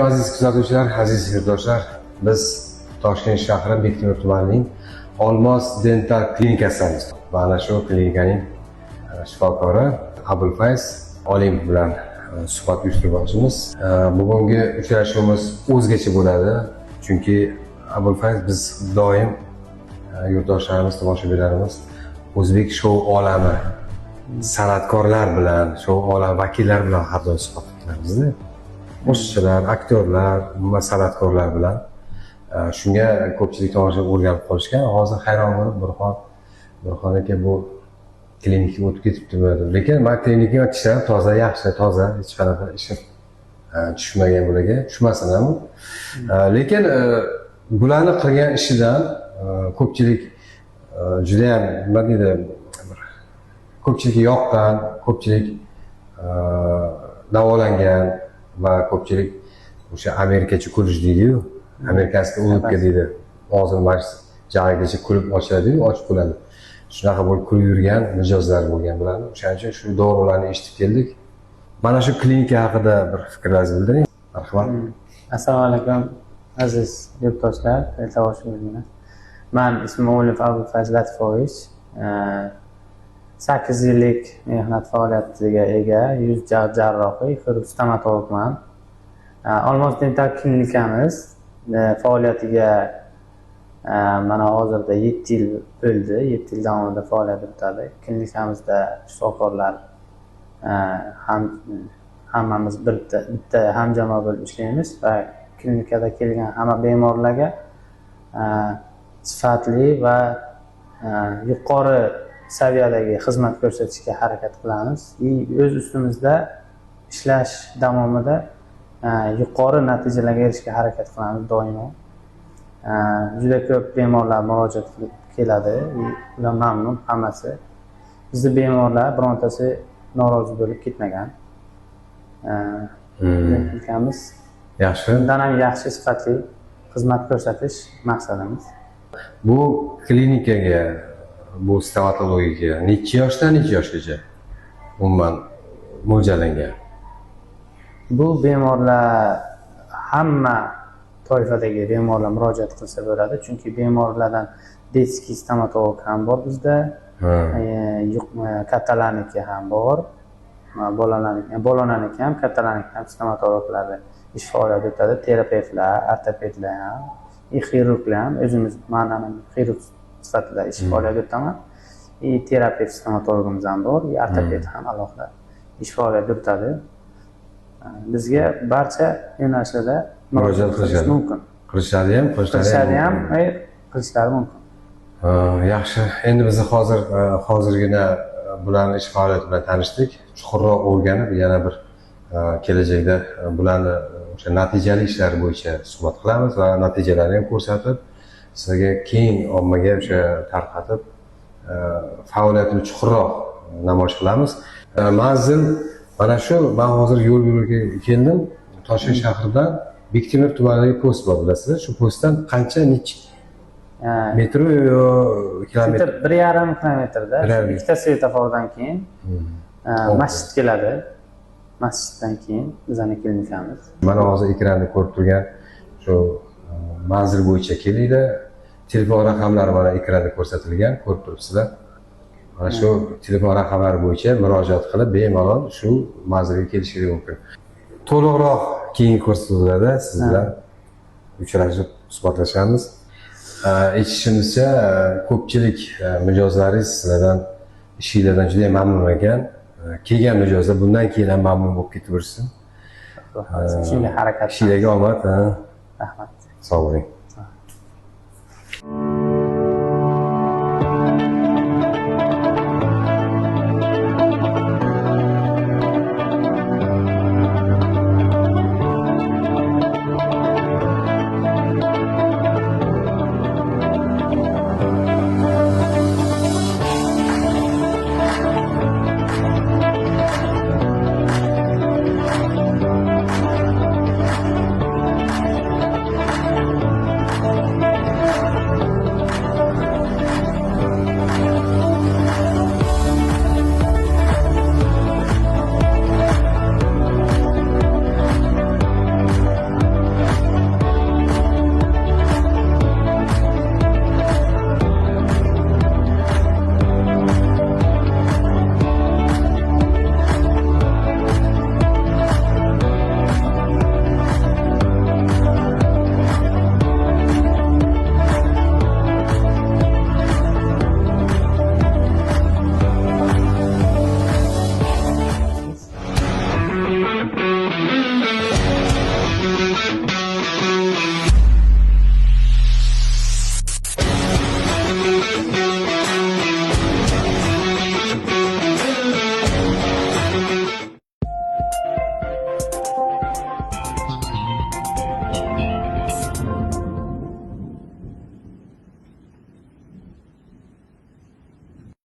alaykum aziz kuzatuvchilar, aziz yurtdoshlar. Biz Toshkent shahri Bektemir tumanining Olmos dental klinikasimiz. Mana shu klinikaning shifokori Abulfayz Olim bilan suhbat uyushtirmoqchimiz. Bugungi uchrashuvimiz o'zgacha bo'ladi. Chunki Abulfayz biz doim yurtdoshlarimiz, tomoshabinlarimiz o'zbek shou olami san'atkorlar bilan, shou olami vakillari bilan har doim suhbat qilamiz. Qo'shiqchilar, aktyorlar, san'atkorlar bilan shunga ko'pchilik tomosha o'rganib qolishgan. Hozir hayron bo'lib Burxon aka bu klinikaga o'tib ketibdimi deb. Lekin men klinikaga tishlarim toza, yaxshi, toza, hech qanaqa ishim tushmagan bularga, tushmasin ham. Lekin bularni qilgan ishidan ko'pchilik juda ham nima deydi, ko'pchilikka yoqqan, ko'pchilik davolangan va ko'pchilik o'sha amerikacha kulish deydi-yu, amerikanskiy ulыбка deydi. Hozir mana jag'igacha kulib ochadi-yu, ochib qo'yadi. Shunaqa bo'lib kulib yurgan mijozlar bo'lgan bularni. O'shaning uchun shu dorilarni eshitib keldik. Mana shu klinika haqida bir fikrlaringizni bildiring. Marhamat. Assalomu alaykum aziz yurtdoshlar, tomoshabinlar. Men ismim Abulfayz Latifovich. 8 yillik mehnat faoliyatiga ega yuz jarrohi, stomatologman. Olmos dental klinikamiz faoliyatiga mana hozirda 7 yil bo'ldi. 7 yil davomida faoliyat yuritadi. Klinikamizda shifokorlar hammamiz bitta hamjamoa bo'lib ishlaymiz va klinikada kelgan hamma bemorlarga sifatli va yuqori saviyadagi xizmat ko'rsatishga harakat qilamiz. O'z ustimizda ishlash davomida yuqori natijalarga erishishga harakat qilamiz doimo. Juda ko'p bemorlar murojaat qilib keladi, ular mamnun hammasi. Bizda bemorlar birontasi norozi bo'lib ketmagan. Klinikamiz Yaxshi. Undan ham yaxshi sifatli xizmat ko'rsatish maqsadimiz. Bu klinikaga, bu stomatologiyaga necha yoshdan necha yoshgacha umuman mo'ljallangan? Bu bemorlar hamma toifadagi bemorlar murojaat qilsa bo'ladi, chunki bemorlardan detskiy stomatolog ham bor bizda, kattalarniki ham bor, bolalarniki ham, kattalarniki ham stomatologlarda ish faoliyat yuritadi, terapevtlar, ortopedlar ham, xirurglar ham, o'zimiz ma'nan xirurg sifatida ish faoliyat yuritaman. Terapevt stomatologimiz ham bor, ortoped ham alohida ish faoliyat yuritadi. Bizga barcha yo'nalishlarda murojaat qilish mumkin. Qilishadi ham, qilishlari mumkin. Yaxshi. Endi biz hozirgina bularning ish faoliyati bilan tanishdik. Chuqurroq o'rganib, yana bir kelajakda bularni o'sha natijali ishlar bo'yicha suhbat qilamiz va natijalarni ham ko'rsatib, sizlarga keng ommaga o'sha tarqatib, faoliyatini chuqurroq namoyish qilamiz. Manzil mana shu. Men hozir yo'lga keldim. Toshkent shahridan Bektemir tumanidagi post bor, bilasizlar. Shu postdan qancha metr yo kilometr? 1,5 kilometrda. Ikkita svetofordan keyin masjid keladi. Masjiddan keyin bizning klinikamiz. Mana hozir ekranda ko'rib turgan shu manzil bo'yicha kelinglar. Telefon raqamlari mana ekranda ko'rsatilgan, ko'rib turibsizlar. Mana shu telefon raqamlari bo'yicha murojaat qilib bemalol shu manzilga kelishingiz mumkin. To'liqroq keyingi ko'rsatuvlarda siz bilan uchrashib suhbatlashamiz. Eshitishimizcha ko'pchilik mijozlaringiz sizlardan ishinglardan juda mamnun ekan. Kelgan mijozlar bundan keyin ham mamnun bo'lib ketaversin. Shunga harakat. Ishinglarga omad. Rahmat. Sog' bo'ling.